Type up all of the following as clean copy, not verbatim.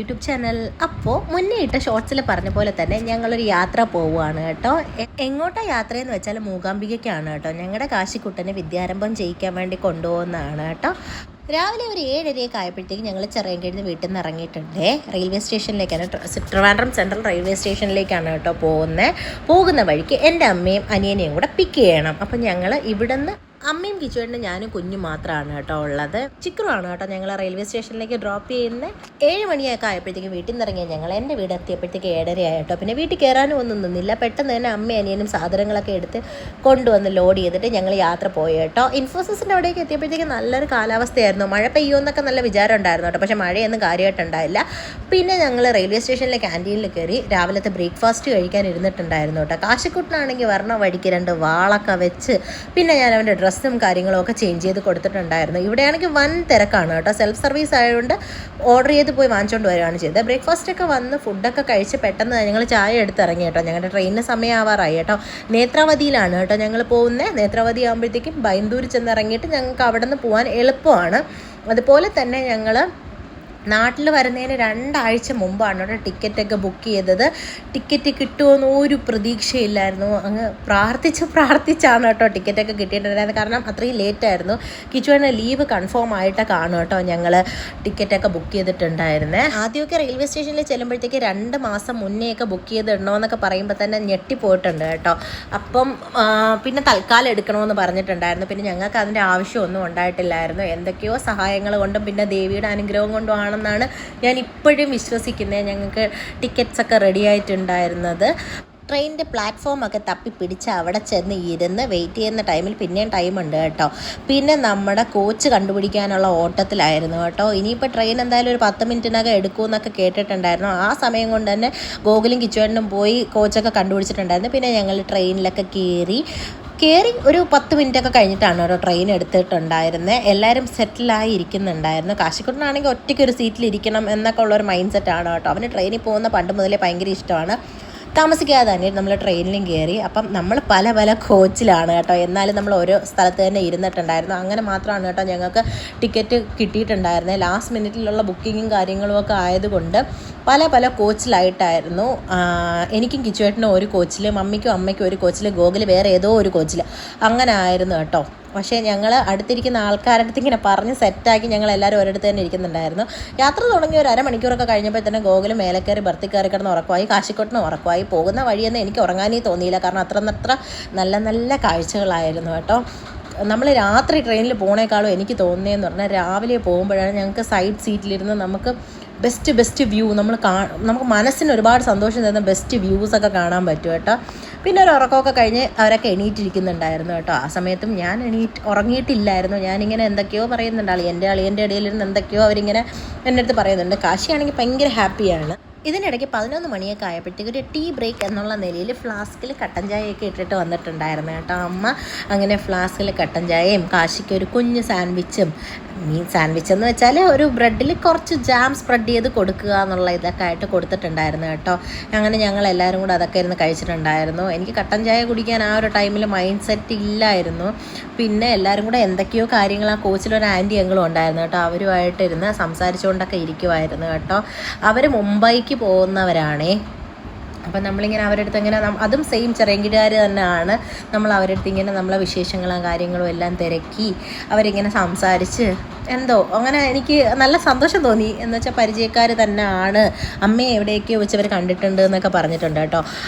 YouTube channel. അപ്പോൾ മുന്നേ ഇട്ട ഷോർട്സിൽ പറഞ്ഞ പോലെ തന്നെ ഞങ്ങളൊരു യാത്ര പോവുകയാണ് കേട്ടോ. എങ്ങോട്ടാ യാത്രയെന്ന് വെച്ചാൽ മൂകാംബികയ്ക്കാണ് കേട്ടോ. ഞങ്ങളുടെ കാശിക്കുട്ടനെ വിദ്യാരംഭം ചെയ്യിക്കാൻ വേണ്ടി കൊണ്ടുപോകുന്നതാണ് കേട്ടോ. രാവിലെ ഒരു 7:30 ആയപ്പോഴത്തേക്ക് ഞങ്ങൾ ചിറയൻകീഴിൽ വീട്ടിൽ നിന്ന് ഇറങ്ങിയിട്ടുണ്ട്. റെയിൽവേ സ്റ്റേഷനിലേക്കാണ്, ട്രിവാൻഡ്രം സെൻട്രൽ റെയിൽവേ സ്റ്റേഷനിലേക്കാണ് കേട്ടോ പോകുന്ന വഴിക്ക് എൻ്റെ അമ്മയും അനിയനെയും കൂടെ പിക്ക് ചെയ്യണം. അപ്പം ഞങ്ങൾ ഇവിടുന്ന് അമ്മയും കിച്ചുവേട്ടനും ഞാനും കുഞ്ഞും മാത്രമാണ് കേട്ടോ ഉള്ളത്. ചിക്രുവാണ് കേട്ടോ ഞങ്ങൾ റെയിൽവേ സ്റ്റേഷനിലേക്ക് ഡ്രോപ്പ് ചെയ്യുന്നത്. 7 മണിയൊക്കെ ആയപ്പോഴത്തേക്കും വീട്ടിൽ നിന്ന് ഇറങ്ങിയ ഞങ്ങൾ എൻ്റെ വീട് എത്തിയപ്പോഴത്തേക്ക് 7:30 ആയിട്ടോ. പിന്നെ വീട്ടിൽ കയറാനും ഒന്നും നിന്നില്ല. പെട്ടെന്ന് തന്നെ അമ്മയും അനിയനും സാധനങ്ങളൊക്കെ എടുത്ത് കൊണ്ടുവന്ന് ലോഡ് ചെയ്തിട്ട് ഞങ്ങൾ യാത്ര പോയി കേട്ടോ. ഇൻഫോസിസിൻ്റെ അവിടേക്ക് എത്തിയപ്പോഴത്തേക്ക് നല്ലൊരു കാലാവസ്ഥയായിരുന്നു. മഴ പെയ്യുമെന്നൊക്കെ നല്ല വിചാരം ഉണ്ടായിരുന്നു കേട്ടോ. പക്ഷേ മഴയൊന്നും കാര്യമായിട്ടുണ്ടായില്ല. പിന്നെ ഞങ്ങൾ റെയിൽവേ സ്റ്റേഷനിലെ ക്യാൻറ്റീനിൽ കയറി രാവിലത്തെ ബ്രേക്ക്ഫാസ്റ്റ് കഴിക്കാൻ ഇരുന്നിട്ടുണ്ടായിരുന്നു കേട്ടോ. കാശിക്കുട്ടനാണെങ്കിൽ വരണ വഴിക്ക് 2 വാളൊക്കെ വെച്ച് പിന്നെ ഞാൻ അവൻ്റെ ഡ്രസ്സും കാര്യങ്ങളും ഒക്കെ ചേഞ്ച് ചെയ്ത് കൊടുത്തിട്ടുണ്ടായിരുന്നു. ഇവിടെയാണെങ്കിൽ വൻ തിരക്കാണ് കേട്ടോ. സെൽഫ് സർവീസ് ആയതുകൊണ്ട് ഓർഡർ ചെയ്ത് പോയി വാങ്ങിച്ചുകൊണ്ട് വരികയാണ് ചെയ്തത്. ബ്രേക്ക്ഫാസ്റ്റൊക്കെ വന്ന് ഫുഡൊക്കെ കഴിച്ച് പെട്ടെന്ന് ഞങ്ങൾ ചായ എടുത്ത് ഇറങ്ങി കേട്ടോ. ഞങ്ങളുടെ ട്രെയിനിന് സമയമാവാറായി കേട്ടോ. നേത്രാവതിയിലാണ് കേട്ടോ ഞങ്ങൾ പോകുന്നത്. നേത്രാവതി ആകുമ്പോഴത്തേക്കും ബൈന്ദൂർ ചെന്ന് ഇറങ്ങിയിട്ട് ഞങ്ങൾക്ക് അവിടെ നിന്ന് പോകാൻ എളുപ്പമാണ്. അതുപോലെ തന്നെ ഞങ്ങൾ നാട്ടിൽ വരുന്നതിന് 2 ആഴ്ച മുമ്പാണ് കേട്ടോ ടിക്കറ്റൊക്കെ ബുക്ക് ചെയ്തത്. ടിക്കറ്റ് കിട്ടുമെന്ന് ഒരു പ്രതീക്ഷയില്ലായിരുന്നു. അങ്ങ് പ്രാർത്ഥിച്ചാണ് കേട്ടോ ടിക്കറ്റൊക്കെ കിട്ടിയിട്ടുണ്ടായിരുന്നത്. കാരണം അത്രയും ലേറ്റായിരുന്നു. കിച്ചുവിന് ലീവ് കൺഫേം ആയിട്ട് കാണും കേട്ടോ ഞങ്ങൾ ടിക്കറ്റൊക്കെ ബുക്ക് ചെയ്തിട്ടുണ്ടായിരുന്നത്. ആദ്യമൊക്കെ റെയിൽവേ സ്റ്റേഷനിൽ ചെല്ലുമ്പോഴത്തേക്ക് 2 മാസം മുന്നേയൊക്കെ ബുക്ക് ചെയ്തിടണമെന്നൊക്കെ പറയുമ്പോൾ തന്നെ ഞെട്ടിപ്പോയിട്ടുണ്ട് കേട്ടോ. അപ്പം പിന്നെ തൽക്കാലം എടുക്കണമെന്ന് പറഞ്ഞിട്ടുണ്ടായിരുന്നു. പിന്നെ ഞങ്ങൾക്ക് അതിൻ്റെ ആവശ്യമൊന്നും ഉണ്ടായിട്ടില്ലായിരുന്നു. എന്തൊക്കെയോ സഹായങ്ങൾ കൊണ്ടും പിന്നെ ദേവിയുടെ അനുഗ്രഹം കൊണ്ടുമാണ് ാണ് ഞാൻ ഇപ്പോഴും വിശ്വസിക്കുന്നത് ഞങ്ങൾക്ക് ടിക്കറ്റ്സൊക്കെ റെഡി ആയിട്ടുണ്ടായിരുന്നത്. ട്രെയിനിൻ്റെ പ്ലാറ്റ്ഫോമൊക്കെ തപ്പി പിടിച്ച് അവിടെ ചെന്ന് ഇരുന്ന് വെയിറ്റ് ചെയ്യുന്ന ടൈമിൽ പിന്നെയും ടൈമുണ്ട് കേട്ടോ. പിന്നെ നമ്മുടെ കോച്ച് കണ്ടുപിടിക്കാനുള്ള ഓട്ടത്തിലായിരുന്നു കേട്ടോ. ഇനിയിപ്പോൾ ട്രെയിൻ എന്തായാലും ഒരു 10 മിനിറ്റിനകം എടുക്കുമെന്നൊക്കെ കേട്ടിട്ടുണ്ടായിരുന്നു. ആ സമയം കൊണ്ട് തന്നെ ഗോകുലും കിച്ചുവേട്ടനും പോയി കോച്ചൊക്കെ കണ്ടുപിടിച്ചിട്ടുണ്ടായിരുന്നു. പിന്നെ ഞങ്ങൾ ട്രെയിനിലൊക്കെ കയറി ഒരു 10 മിനിറ്റൊക്കെ കഴിഞ്ഞിട്ടാണ് കേട്ടോ ട്രെയിൻ എടുത്തിട്ടുണ്ടായിരുന്നത്. എല്ലാവരും സെറ്റിലായി ഇരിക്കുന്നുണ്ടായിരുന്നു. കാശിക്കുട്ടനാണെങ്കിൽ ഒറ്റയ്ക്കൊരു സീറ്റിലിരിക്കണം എന്നൊക്കെ ഉള്ളൊരു മൈൻഡ് സെറ്റാണ് കേട്ടോ. അവന് ട്രെയിനിൽ പോകുന്ന പണ്ട് മുതലേ ഭയങ്കര ഇഷ്ടമാണ്. താമസിക്കാതെ തന്നെ നമ്മൾ ട്രെയിനിലും കയറി. അപ്പം നമ്മൾ പല കോച്ചിലാണ് കേട്ടോ. എന്നാലും നമ്മൾ ഓരോ സ്ഥലത്ത് തന്നെ ഇരുന്നിട്ടുണ്ടായിരുന്നു. അങ്ങനെ മാത്രമാണ് കേട്ടോ ഞങ്ങൾക്ക് ടിക്കറ്റ് കിട്ടിയിട്ടുണ്ടായിരുന്നത്. ലാസ്റ്റ് മിനിറ്റിലുള്ള ബുക്കിങ്ങും കാര്യങ്ങളും ഒക്കെ ആയതുകൊണ്ട് പല കോച്ചിലായിട്ടായിരുന്നു. എനിക്കും കിച്ചുവേട്ടനും ഒരു കോച്ചിൽ, മമ്മിക്കും അമ്മയ്ക്കും ഒരു കോച്ചിൽ, ഗോകുൽ വേറെ ഏതോ ഒരു കോച്ചിൽ, അങ്ങനെ ആയിരുന്നു കേട്ടോ. പക്ഷേ ഞങ്ങൾ അടുത്തിരിക്കുന്ന ആൾക്കാരുടെ അടുത്ത് ഇങ്ങനെ പറഞ്ഞ് സെറ്റാക്കി ഞങ്ങൾ എല്ലാവരും ഒരിടത്ത് തന്നെ ഇരിക്കുന്നുണ്ടായിരുന്നു. യാത്ര തുടങ്ങി ഒരു 1/2 മണിക്കൂറൊക്കെ കഴിഞ്ഞപ്പോൾ തന്നെ ഗോകുൽ മേലെ കയറി ബർത്തിൽ കയറി കിടന്ന് ഉറക്കമായി. കാശിക്കോട്ടിന് ഉറക്കമായി. പോകുന്ന വഴിയൊന്നും എനിക്ക് ഉറങ്ങാനേ തോന്നിയില്ല. കാരണം അത്ര നല്ല കാഴ്ചകളായിരുന്നു കേട്ടോ. നമ്മൾ രാത്രി ട്രെയിനിൽ പോണേക്കാളും എനിക്ക് തോന്നിയെന്ന് പറഞ്ഞാൽ രാവിലെ പോകുമ്പോഴാണ് ഞങ്ങൾക്ക് സൈഡ് സീറ്റിലിരുന്ന് നമുക്ക് ബെസ്റ്റ് വ്യൂ നമുക്ക് മനസ്സിന് ഒരുപാട് സന്തോഷം തരുന്ന ബെസ്റ്റ് വ്യൂസൊക്കെ കാണാൻ പറ്റും കേട്ടോ. പിന്നെ ഒരു ഉറക്കമൊക്കെ കഴിഞ്ഞ് അവരൊക്കെ എണീറ്റിരിക്കുന്നുണ്ടായിരുന്നു കേട്ടോ. ആ സമയത്തും ഞാൻ ഉറങ്ങിയിട്ടില്ലായിരുന്നു. ഞാനിങ്ങനെ എന്തൊക്കെയോ പറയുന്നുണ്ട്. അളിയൻ്റെ ഇടയിലിരുന്ന് എന്തൊക്കെയോ അവരിങ്ങനെ എൻ്റെ അടുത്ത് പറയുന്നുണ്ട്. കാശിയാണെങ്കിൽ ഭയങ്കര ഹാപ്പിയാണ്. ഇതിനിടയ്ക്ക് 11 മണിയൊക്കെ ആയപ്പോഴത്തേക്ക് ഒരു ടീ ബ്രേക്ക് എന്നുള്ള നിലയിൽ ഫ്ലാസ്കിൽ കട്ടൻ ചായയൊക്കെ ഇട്ടിട്ട് വന്നിട്ടുണ്ടായിരുന്നു കേട്ടോ അമ്മ. അങ്ങനെ ഫ്ലാസ്കിൽ കട്ടൻ ചായയും കാശിക്ക് ഒരു കുഞ്ഞ് സാൻഡ്വിച്ചും, സാൻഡ്വിച്ച് എന്ന് വെച്ചാൽ ഒരു ബ്രെഡിൽ കുറച്ച് ജാം സ്പ്രെഡ് ചെയ്ത് കൊടുക്കുക എന്നുള്ള ഇതൊക്കെ ആയിട്ട് കൊടുത്തിട്ടുണ്ടായിരുന്നു കേട്ടോ. അങ്ങനെ ഞങ്ങൾ എല്ലാവരും കൂടെ അതൊക്കെ ഇരുന്ന് കഴിച്ചിട്ടുണ്ടായിരുന്നു. എനിക്ക് കട്ടൻ ചായ കുടിക്കാൻ ആ ഒരു ടൈമിൽ മൈൻഡ് സെറ്റ് ഇല്ലായിരുന്നു. പിന്നെ എല്ലാവരും കൂടെ എന്തൊക്കെയോ കാര്യങ്ങൾ, ആ കോച്ചിലൊരു ആൻറ്റി എങ്കിലും ഉണ്ടായിരുന്നു കേട്ടോ. അവരുമായിട്ടിരുന്ന് സംസാരിച്ചുകൊണ്ടൊക്കെ ഇരിക്കുമായിരുന്നു കേട്ടോ. അവർ മുംബൈക്ക് പോകുന്നവരാണേ. അപ്പം നമ്മളിങ്ങനെ അവരുടെ അടുത്ത് ഇങ്ങനെ അതും സെയിം ചിറയൻകീഴുകാർ തന്നെയാണ്. നമ്മൾ അവരുടെ അടുത്ത് ഇങ്ങനെ നമ്മളെ വിശേഷങ്ങളും കാര്യങ്ങളും എല്ലാം തിരക്കി അവരിങ്ങനെ സംസാരിച്ച് എന്തോ അങ്ങനെ എനിക്ക് നല്ല സന്തോഷം തോന്നി. എന്ന് വെച്ചാൽ പരിചയക്കാർ തന്നെയാണ്. അമ്മയെ എവിടെയൊക്കെയോ വെച്ച് അവർ കണ്ടിട്ടുണ്ട് എന്നൊക്കെ പറഞ്ഞിട്ടുണ്ട് കേട്ടോ.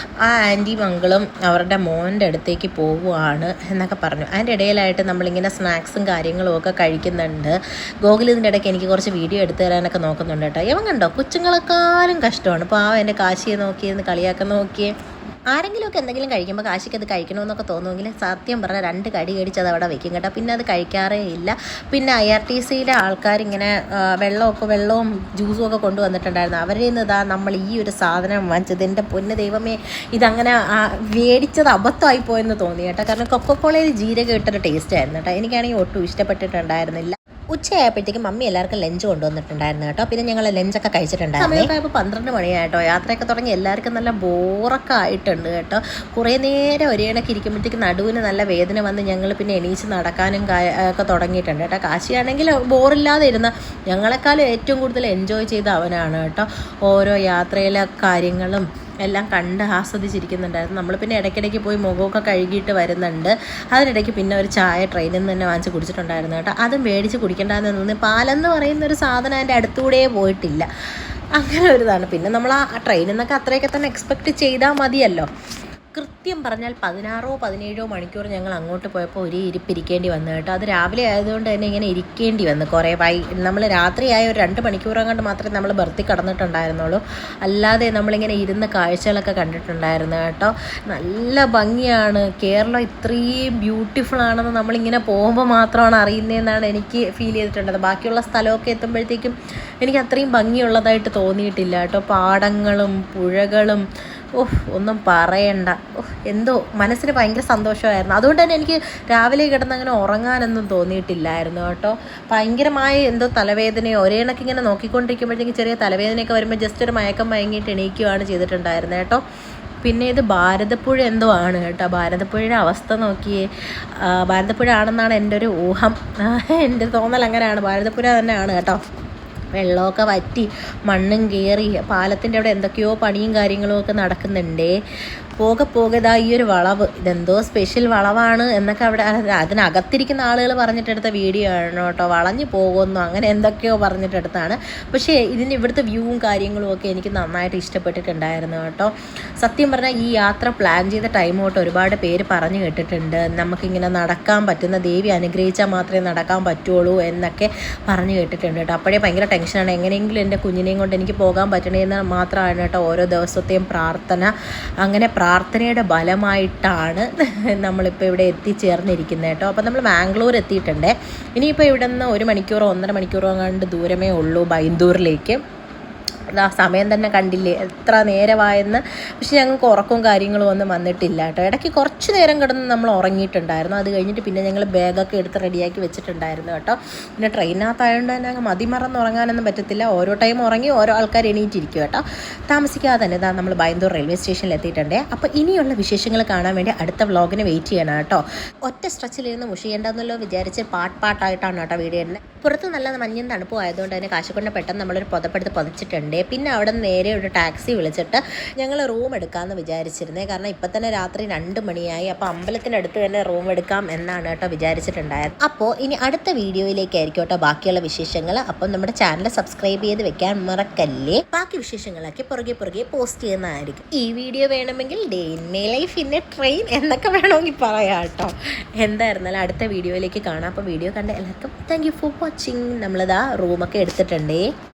ആ ആൻറ്റി മംഗളും അവരുടെ മോൻ്റെ അടുത്തേക്ക് പോവുകയാണ് എന്നൊക്കെ പറഞ്ഞു. അതിൻ്റെ ഇടയിലായിട്ട് നമ്മളിങ്ങനെ സ്നാക്സും കാര്യങ്ങളും ഒക്കെ കഴിക്കുന്നുണ്ട്. ഗോകുൽ ഇതിൻ്റെ ഇടയ്ക്ക് എനിക്ക് കുറച്ച് വീഡിയോ എടുത്തു തരാനൊക്കെ നോക്കുന്നുണ്ട് കേട്ടോ. ഇവൻ കണ്ടോ കൊച്ചുങ്ങളെക്കാളും കഷ്ടമാണ്. അപ്പോൾ എൻ്റെ കാശിയെ നോക്കിയെന്ന് കളിയാക്കാൻ നോക്കിയേ. ആരെങ്കിലുമൊക്കെ എന്തെങ്കിലും കഴിക്കുമ്പോൾ കാശിക്ക് അത് കഴിക്കണമെന്നൊക്കെ തോന്നുമെങ്കിൽ സത്യം പറഞ്ഞാൽ 2 കടി കടിച്ചത് അവിടെ വെക്കും കേട്ടോ. പിന്നെ അത് കഴിക്കാറേ ഇല്ല. പിന്നെ IRTCയിലെ ആൾക്കാരിങ്ങനെ വെള്ളവും ജ്യൂസും ഒക്കെ കൊണ്ടുവന്നിട്ടുണ്ടായിരുന്നു. അവരിൽ നിന്ന് ഇതാ നമ്മൾ ഈ ഒരു സാധനം വാങ്ങിച്ചത്. എൻ്റെ പൊന്ന് ദൈവമേ, ഇതങ്ങനെ മേടിച്ചത് അബദ്ധമായി പോയെന്ന് തോന്നി കേട്ടോ. കാരണം കൊക്കക്കോളയിൽ ജീരകം ഇട്ടൊരു ടേസ്റ്റ് ആയിരുന്നു കേട്ടോ. എനിക്കാണെങ്കിൽ ഒട്ടും ഇഷ്ടപ്പെട്ടിട്ടുണ്ടായിരുന്നില്ല. ഉച്ചയായപ്പോഴത്തേക്കും മമ്മി എല്ലാവർക്കും ലഞ്ച് കൊണ്ടുവന്നിട്ടുണ്ടായിരുന്നു കേട്ടോ. പിന്നെ ഞങ്ങൾ ലഞ്ചൊക്കെ കഴിച്ചിട്ടുണ്ടായിരുന്നു. സമയമായപ്പോൾ 12 മണിയായിട്ടോ. യാത്രയൊക്കെ തുടങ്ങി എല്ലാവർക്കും നല്ല ബോറൊക്കെ ആയിട്ടുണ്ട് കേട്ടോ. കുറേ നേരം ഒരേ കണക്ക് ഇരിക്കുമ്പോഴത്തേക്ക് നടുവിന് നല്ല വേദന വന്ന് ഞങ്ങൾ പിന്നെ എണീച്ച് നടക്കാനും ഒക്കെ തുടങ്ങിയിട്ടുണ്ട് കേട്ടോ. കാശിയാണെങ്കിൽ ബോറില്ലാതെ ഇരുന്ന ഞങ്ങളെക്കാളും ഏറ്റവും കൂടുതൽ എൻജോയ് ചെയ്ത അവനാണ് കേട്ടോ. ഓരോ യാത്രയിലെ കാര്യങ്ങളും എല്ലാം കണ്ട് ആസ്വദിച്ചിരിക്കുന്നുണ്ടായിരുന്നു. നമ്മൾ പിന്നെ ഇടയ്ക്കിടയ്ക്ക് പോയി മുഖമൊക്കെ കഴുകിയിട്ട് വരുന്നുണ്ട്. അതിനിടയ്ക്ക് പിന്നെ ഒരു ചായ ട്രെയിനിൽ നിന്ന് തന്നെ വാങ്ങിച്ച് കുടിച്ചിട്ടുണ്ടായിരുന്നു കേട്ടോ. അതും മേടിച്ച് കുടിക്കേണ്ടതെന്ന് തോന്നി. പാലെന്ന് പറയുന്ന ഒരു സാധനം അതിൻ്റെ അടുത്തൂടെ പോയിട്ടില്ല. അങ്ങനെ ഒരു ഇതാണ്. പിന്നെ നമ്മൾ ആ ട്രെയിനിൽ നിന്നൊക്കെ അത്രയൊക്കെ തന്നെ എക്സ്പെക്റ്റ് ചെയ്താൽ മതിയല്ലോ. കൃത്യം പറഞ്ഞാൽ 16-17 മണിക്കൂർ ഞങ്ങൾ അങ്ങോട്ട് പോയപ്പോൾ ഒരു ഇരിപ്പിരിക്കേണ്ടി വന്നു കേട്ടോ. അത് രാവിലെ ആയതുകൊണ്ട് തന്നെ ഇങ്ങനെ ഇരിക്കേണ്ടി വന്നു. കുറേ നമ്മൾ രാത്രിയായ ഒരു 2 മണിക്കൂർ അങ്ങോട്ട് മാത്രമേ നമ്മൾ ബർത്തിൽ കിടന്നിട്ടുണ്ടായിരുന്നുള്ളൂ. അല്ലാതെ നമ്മളിങ്ങനെ ഇരുന്ന് കാഴ്ചകളൊക്കെ കണ്ടിട്ടുണ്ടായിരുന്നു കേട്ടോ. നല്ല ഭംഗിയാണ്. കേരളം ഇത്രയും ബ്യൂട്ടിഫുൾ ആണെന്ന് നമ്മളിങ്ങനെ പോകുമ്പോൾ മാത്രമാണ് അറിയുന്നതെന്നാണ് എനിക്ക് ഫീൽ ചെയ്തിട്ടുള്ളത്. ബാക്കിയുള്ള സ്ഥലമൊക്കെ എത്തുമ്പോഴത്തേക്കും എനിക്ക് അത്രയും ഭംഗിയുള്ളതായിട്ട് തോന്നിയിട്ടില്ല കേട്ടോ. പാടങ്ങളും പുഴകളും ഒന്നും പറയണ്ട. എന്തോ മനസ്സിന് ഭയങ്കര സന്തോഷമായിരുന്നു. അതുകൊണ്ട് തന്നെ എനിക്ക് രാവിലെ കിടന്നങ്ങനെ ഉറങ്ങാനൊന്നും തോന്നിയിട്ടില്ലായിരുന്നു കേട്ടോ. ഭയങ്കരമായ എന്തോ തലവേദനയോ ഒരേ കണക്ക് ഇങ്ങനെ നോക്കിക്കൊണ്ടിരിക്കുമ്പോഴത്തേക്കും ചെറിയ തലവേദനയൊക്കെ വരുമ്പോൾ ജസ്റ്റ് ഒരു മയക്കം മയങ്ങിയിട്ട് എണീക്കുകയാണ് ചെയ്തിട്ടുണ്ടായിരുന്നത് കേട്ടോ. പിന്നെ ഇത് ഭാരതപ്പുഴ എന്തോ ആണ് കേട്ടോ. ഭാരതപ്പുഴയുടെ അവസ്ഥ നോക്കിയേ. ഭാരതപ്പുഴ ആണെന്നാണ് എൻ്റെ ഒരു ഊഹം. എൻ്റെ തോന്നൽ അങ്ങനെയാണ്. ഭാരതപ്പുഴ തന്നെയാണ് കേട്ടോ. വെള്ളമൊക്കെ വറ്റി മണ്ണും കയറി പാലത്തിൻ്റെ അവിടെ എന്തൊക്കെയോ പണിയും കാര്യങ്ങളും ഒക്കെ നടക്കുന്നുണ്ടേ. പോകെ ഇതാ ഈ ഒരു വളവ്, ഇതെന്തോ സ്പെഷ്യൽ വളവാണ് എന്നൊക്കെ അവിടെ അതിനകത്തിരിക്കുന്ന ആളുകൾ പറഞ്ഞിട്ടെടുത്ത വീഡിയോ ആണ് കേട്ടോ. വളഞ്ഞു പോകുന്നു അങ്ങനെ എന്തൊക്കെയോ പറഞ്ഞിട്ടെടുത്താണ്. പക്ഷേ ഇതിന് ഇവിടുത്തെ വ്യൂവും കാര്യങ്ങളും ഒക്കെ എനിക്ക് നന്നായിട്ട് ഇഷ്ടപ്പെട്ടിട്ടുണ്ടായിരുന്നു കേട്ടോ. സത്യം പറഞ്ഞാൽ ഈ യാത്ര പ്ലാൻ ചെയ്ത ടൈം തൊട്ട് ഒരുപാട് പേര് പറഞ്ഞു കേട്ടിട്ടുണ്ട്. നമുക്കിങ്ങനെ നടക്കാൻ പറ്റുന്ന, ദേവി അനുഗ്രഹിച്ചാൽ മാത്രമേ നടക്കാൻ പറ്റുള്ളൂ എന്നൊക്കെ പറഞ്ഞു കേട്ടിട്ടുണ്ട് കേട്ടോ. അപ്പോഴേ ഭയങ്കര ടെൻഷനാണ്. എങ്ങനെയെങ്കിലും എൻ്റെ കുഞ്ഞിനെയും കൊണ്ട് എനിക്ക് പോകാൻ പറ്റണേന്ന് മാത്രമാണ് കേട്ടോ ഓരോ ദിവസത്തെയും പ്രാർത്ഥന. അങ്ങനെ പ്രാർത്ഥനയുടെ ബലമായിട്ടാണ് നമ്മളിപ്പോൾ ഇവിടെ എത്തിച്ചേർന്നിരിക്കുന്നത് കേട്ടോ. അപ്പോൾ നമ്മൾ ബാംഗ്ലൂർ എത്തിയിട്ടുണ്ട്. ഇനിയിപ്പോൾ ഇവിടെ നിന്ന് 1 മണിക്കൂറോ 1.5 മണിക്കൂറോ കണ്ട് ദൂരമേ ഉള്ളൂ ബൈന്ദൂരിലേക്ക്. ആ സമയം തന്നെ കണ്ടില്ലേ എത്ര നേരമായെന്ന്. പക്ഷെ ഞങ്ങൾക്ക് ഉറക്കവും കാര്യങ്ങളും ഒന്നും വന്നിട്ടില്ല കേട്ടോ. ഇടയ്ക്ക് കുറച്ച് നേരം കിടന്ന് നമ്മൾ ഉറങ്ങിയിട്ടുണ്ടായിരുന്നു. അത് കഴിഞ്ഞിട്ട് പിന്നെ ഞങ്ങൾ ബാഗൊക്കെ എടുത്ത് റെഡിയാക്കി വെച്ചിട്ടുണ്ടായിരുന്നു കേട്ടോ. പിന്നെ ട്രെയിനകത്തായതുകൊണ്ട് തന്നെ അങ്ങ് മതിമറന്ന് ഉറങ്ങാനൊന്നും പറ്റത്തില്ല. ഓരോ ടൈം ഉറങ്ങി ഓരോ ആൾക്കാർ എണീറ്റിരിക്കും കേട്ടോ. താമസിക്കാതെ തന്നെ ഇതാ നമ്മൾ ബൈന്ദൂർ റെയിൽവേ സ്റ്റേഷനിൽ എത്തിയിട്ടുണ്ട്. അപ്പോൾ ഇനിയുള്ള വിശേഷങ്ങൾ കാണാൻ വേണ്ടി അടുത്ത വ്ളോഗിന് വെയിറ്റ് ചെയ്യണം കേട്ടോ. ഒറ്റ സ്ട്രെച്ചിലിരുന്ന് മുഷിയേണ്ടെന്നല്ലോ വിചാരിച്ച് പാട്ടായിട്ടാണ് കേട്ടോ വീഡിയോ ഇടുന്നത്. പുറത്ത് നല്ല മഞ്ഞും തണുപ്പും ആയതുകൊണ്ട് തന്നെ കാശിക്കൊണ്ട് പെട്ടെന്ന് നമ്മളൊരു പുതപ്പെടുത്ത് പതിച്ചിട്ടുണ്ട്. പിന്നെ അവിടെ നിന്ന് നേരെ ഒരു ടാക്സി വിളിച്ചിട്ട് ഞങ്ങൾ റൂം എടുക്കാമെന്ന് വിചാരിച്ചിരുന്നേ. കാരണം ഇപ്പം തന്നെ രാത്രി 2 മണിയായി. അപ്പോൾ അമ്പലത്തിനടുത്ത് തന്നെ റൂം എടുക്കാം എന്നാണ് കേട്ടോ വിചാരിച്ചിട്ടുണ്ടായത്. അപ്പോൾ ഇനി അടുത്ത വീഡിയോയിലേക്കായിരിക്കും കേട്ടോ ബാക്കിയുള്ള വിശേഷങ്ങൾ. അപ്പം നമ്മുടെ ചാനൽ സബ്സ്ക്രൈബ് ചെയ്ത് വെക്കാൻ മറക്കല്ലേ. ബാക്കി വിശേഷങ്ങളൊക്കെ പുറകെ പോസ്റ്റ് ചെയ്യുന്നതായിരിക്കും. ഈ വീഡിയോ വേണമെങ്കിൽ day in my life in A train എന്നൊക്കെ വേണമെങ്കിൽ പറയാം കേട്ടോ. എന്തായിരുന്നാലും അടുത്ത വീഡിയോയിലേക്ക് കാണാം. അപ്പോൾ വീഡിയോ കണ്ട എല്ലാവർക്കും താങ്ക് യു ഫോർ വാച്ചിങ്. നമ്മളിതാ റൂമൊക്കെ എടുത്തിട്ടുണ്ടേ.